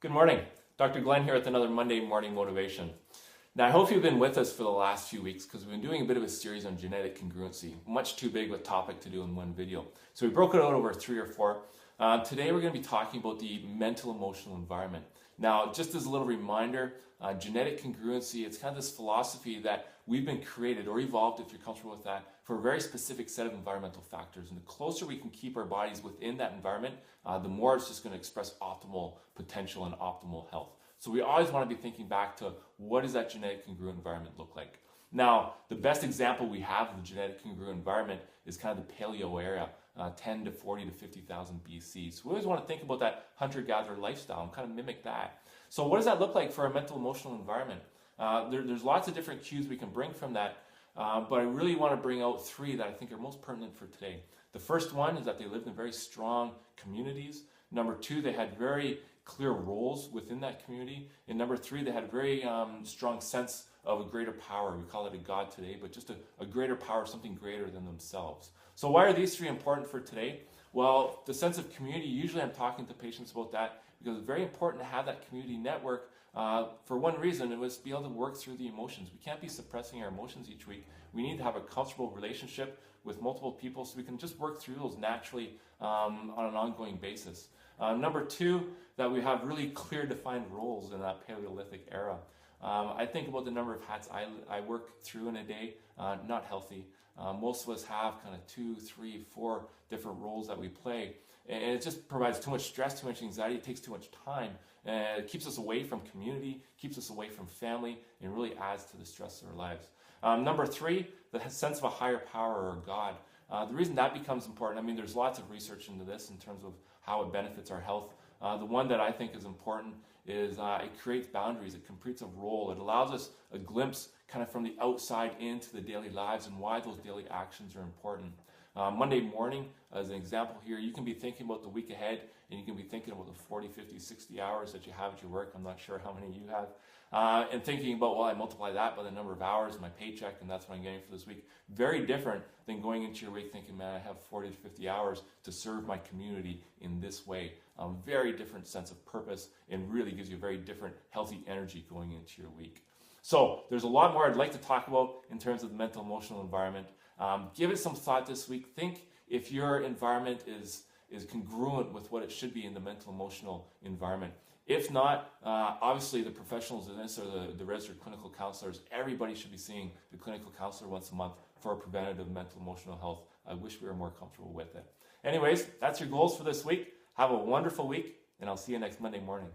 Good morning. Dr. Glenn here with another Monday Morning Motivation. Now, I hope you've been with us for the last few weeks because we've been doing a bit of a series on genetic congruency. Much too big of a topic to do in one video. So we broke it out over 3 or 4. Today we're going to be talking about the mental emotional environment. Now, just as a little reminder, genetic congruency, it's kind of this philosophy that we've been created or evolved, if you're comfortable with that, for a very specific set of environmental factors. And the closer we can keep our bodies within that environment, the more it's just going to express optimal potential and optimal health. So we always want to be thinking back to what does that genetic congruent environment look like? Now, the best example we have of the genetic congruent environment is kind of the Paleo era, 10 to 40 to 50,000 BC. So we always want to think about that hunter-gatherer lifestyle and kind of mimic that. So what does that look like for our mental emotional environment? There's lots of different cues we can bring from that, but I really want to bring out 3 that I think are most pertinent for today. The first one is that they lived in very strong communities. Number 2, they had very clear roles within that community. And number 3, they had a very strong sense of a greater power. We call it a God today, but just a greater power, something greater than themselves. So why are these 3 important for today? Well, the sense of community, usually I'm talking to patients about that because it's very important to have that community network. For one reason, it was to be able to work through the emotions. We can't be suppressing our emotions each week. We need to have a comfortable relationship with multiple people so we can just work through those naturally on an ongoing basis. Number 2, that we have really clear defined roles in that Paleolithic era. I think about the number of hats I work through in a day, not healthy. Most of us have kind of 2, 3, 4 different roles that we play. And it just provides too much stress, too much anxiety, it takes too much time. And it keeps us away from community, keeps us away from family, and really adds to the stress of our lives. Number 3, the sense of a higher power or God. The reason that becomes important, I mean, there's lots of research into this in terms of how it benefits our health. The one that I think is important is it creates boundaries, it completes a role, it allows us a glimpse kind of from the outside into the daily lives and why those daily actions are important. Monday morning, as an example here, you can be thinking about the week ahead and you can be thinking about the 40, 50, 60 hours that you have at your work. I'm not sure how many you have. And thinking about, well, I multiply that by the number of hours, my paycheck, and that's what I'm getting for this week. Very different than going into your week thinking, man, I have 40 to 50 hours to serve my community in this way. Very different sense of purpose and really gives you a very different healthy energy going into your week. So there's a lot more I'd like to talk about in terms of the mental emotional environment. Give it some thought this week. Think if your environment is congruent with what it should be in the mental emotional environment. If not, obviously the professionals in this or the registered clinical counselors, everybody should be seeing the clinical counselor once a month for preventative mental emotional health. I wish we were more comfortable with it. Anyways, that's your goals for this week. Have a wonderful week, and I'll see you next Monday morning.